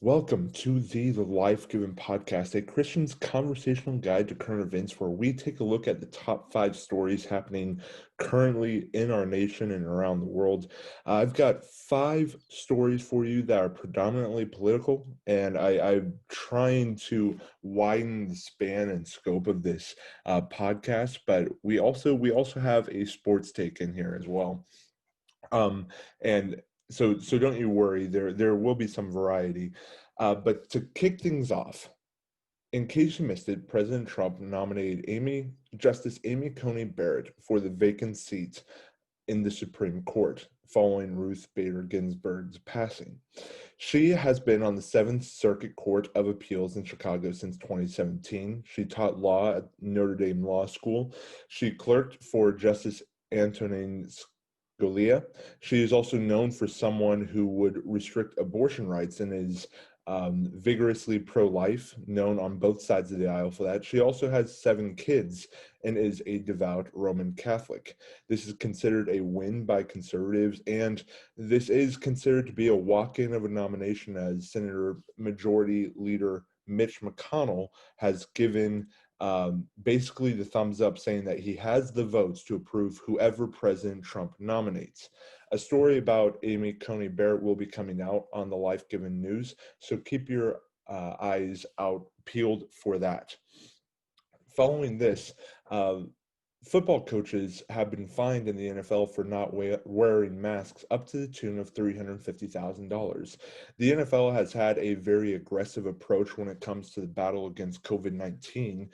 Welcome to the Life Given podcast, a Christian's conversational guide to current events where we take a look at the top 5 stories happening currently in our nation and around the world. I've got 5 stories for you that are predominantly political, and I'm trying to widen the span and scope of this podcast, but we also have a sports take in here as well. And so don't you worry, there will be some variety. But to kick things off, in case you missed it, President Trump nominated Justice Amy Coney Barrett for the vacant seat in the Supreme Court following Ruth Bader Ginsburg's passing. She has been on the Seventh Circuit Court of Appeals in Chicago since 2017. She taught law at Notre Dame Law School. She clerked for Justice Antonin Scalia. She is also known for someone who would restrict abortion rights and is vigorously pro-life, known on both sides of the aisle for that. She also has 7 kids and is a devout Roman Catholic. This is considered a win by conservatives, and this is considered to be a walk-in of a nomination, as Senator Majority Leader Mitch McConnell has given basically the thumbs up, saying that he has the votes to approve whoever President Trump nominates. A story about Amy Coney Barrett will be coming out on the Life Given News, so keep your eyes out peeled for that. Following this, football coaches have been fined in the NFL for not wearing masks up to the tune of $350,000. The NFL has had a very aggressive approach when it comes to the battle against COVID-19.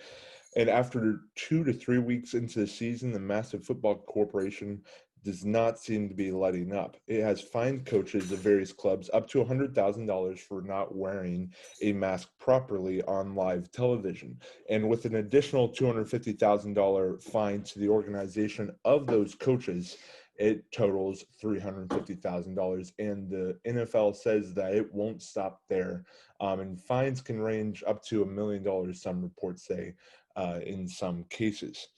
And after 2 to 3 weeks into the season, the massive football corporation does not seem to be letting up. It has fined coaches of various clubs up to $100,000 for not wearing a mask properly on live television. And with an additional $250,000 fine to the organization of those coaches, it totals $350,000. And the NFL says that it won't stop there. And fines can range up to $1 million, some reports say, in some cases.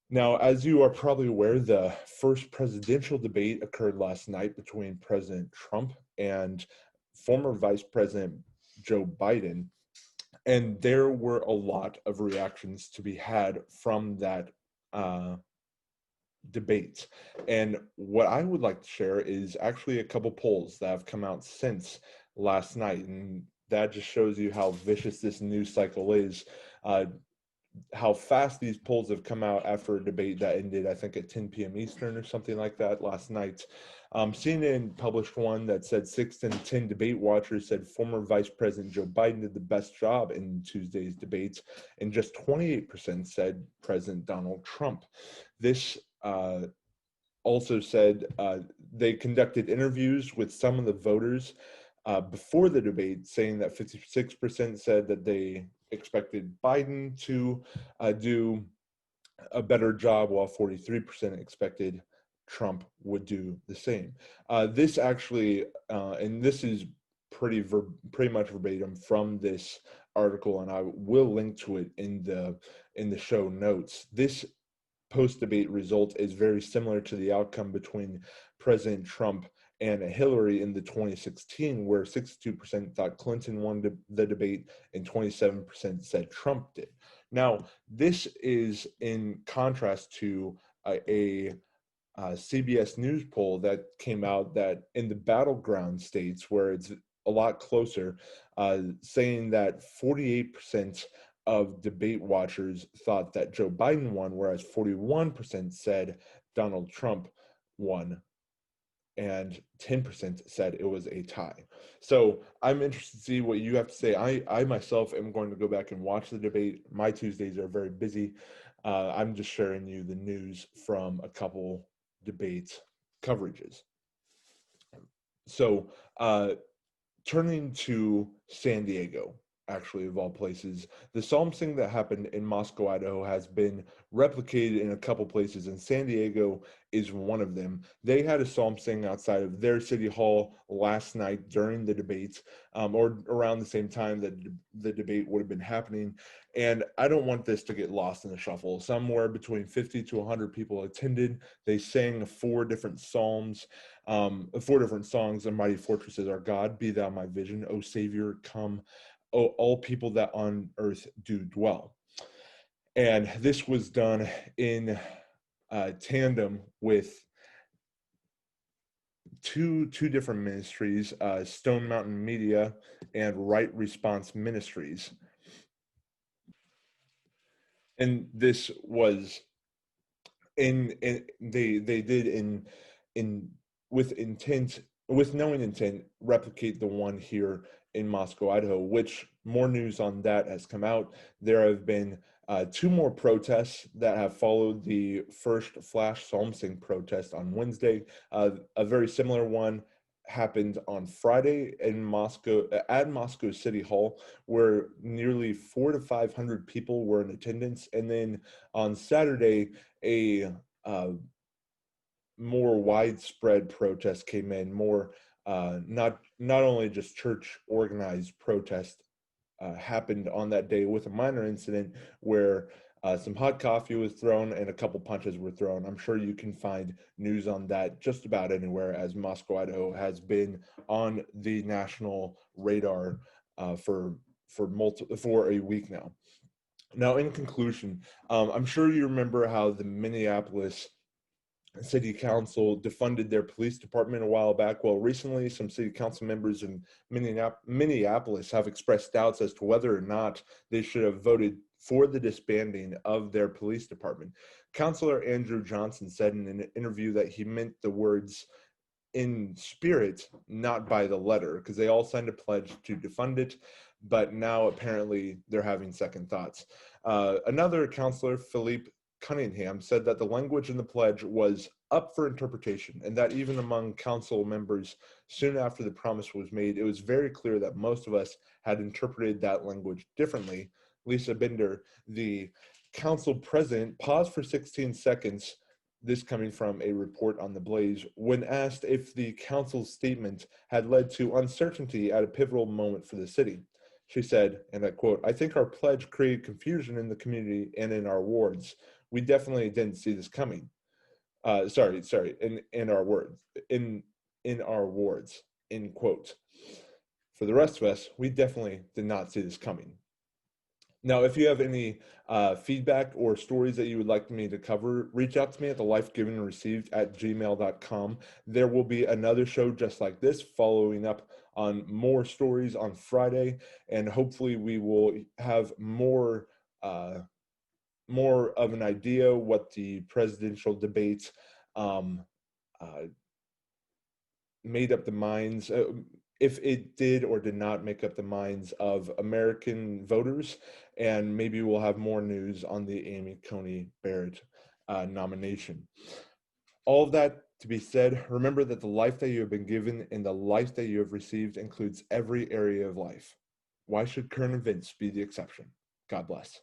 Now, as you are probably aware, the first presidential debate occurred last night between President Trump and former Vice President Joe Biden, and there were a lot of reactions to be had from that debate. And what I would like to share is actually a couple polls that have come out since last night, and that just shows you how vicious this news cycle is. How fast these polls have come out after a debate that ended, I think, at 10 p.m. Eastern or something like that last night. CNN published one that said 6 in 10 debate watchers said former Vice President Joe Biden did the best job in Tuesday's debates, and just 28% said President Donald Trump. This also said they conducted interviews with some of the voters before the debate, saying that 56% said that they expected Biden to do a better job, while 43% expected Trump would do the same. This actually, and this is pretty much verbatim from this article, and I will link to it in the show notes. This post-debate result is very similar to the outcome between President Trump and Hillary in the 2016, where 62% thought Clinton won the debate and 27% said Trump did. Now, this is in contrast to a CBS News poll that came out that in the battleground states, where it's a lot closer, saying that 48% of debate watchers thought that Joe Biden won, whereas 41% said Donald Trump won, and 10% said it was a tie. So I'm interested to see what you have to say. I myself am going to go back and watch the debate. My Tuesdays are very busy. I'm just sharing you the news from a couple debate coverages. So turning to San Diego. actually, of all places. The psalm sing that happened in Moscow, Idaho, has been replicated in a couple places, and San Diego is one of them. They had a psalm sing outside of their city hall last night during the debates, or around the same time that the debate would have been happening. And I don't want this to get lost in the shuffle. Somewhere between 50 to 100 people attended. They sang four different songs, A Mighty Fortress is Our God, Be Thou My Vision, O Savior, Come, O all people that on earth do dwell. And this was done in tandem with two different ministries, Stone Mountain Media and Right Response Ministries. And this was they did in with intent, with knowing intent, replicate the one here in Moscow, Idaho, which more news on that has come out. There have been two more protests that have followed the first Flash Psalm Sing protest on Wednesday. A very similar one happened on Friday in Moscow, at Moscow City Hall, where nearly 400 to 500 people were in attendance. And then on Saturday, a more widespread protest came in, more not only just church organized protest happened on that day, with a minor incident where some hot coffee was thrown and a couple punches were thrown. I'm sure you can find news on that just about anywhere, as Moscow, Idaho has been on the national radar for a week now. Now, in conclusion, I'm sure you remember how the Minneapolis City Council defunded their police department a while back. Well, recently, some city council members in Minneapolis have expressed doubts as to whether or not they should have voted for the disbanding of their police department. Councilor Andrew Johnson said in an interview that he meant the words in spirit, not by the letter, because they all signed a pledge to defund it, but now apparently they're having second thoughts. Another councilor, Philippe Cunningham, said that the language in the pledge was up for interpretation, and that even among council members soon after the promise was made, it was very clear that most of us had interpreted that language differently. Lisa Binder, the council president, paused for 16 seconds, this coming from a report on The Blaze, when asked if the council's statement had led to uncertainty at a pivotal moment for the city. She said, and I quote, "I think our pledge created confusion in the community and in our wards. We definitely didn't see this coming." In our words, in our wards, end quote. For the rest of us, we definitely did not see this coming. Now, if you have any feedback or stories that you would like me to cover, reach out to me at thelifegivenandreceived@gmail.com. There will be another show just like this, following up on more stories on Friday, and hopefully we will have more of an idea what the presidential debates made up the minds, if it did or did not make up the minds of American voters, and maybe we'll have more news on the Amy Coney Barrett nomination. All of that to be said, remember that the life that you have been given and the life that you have received includes every area of life. Why should current events be the exception? God bless.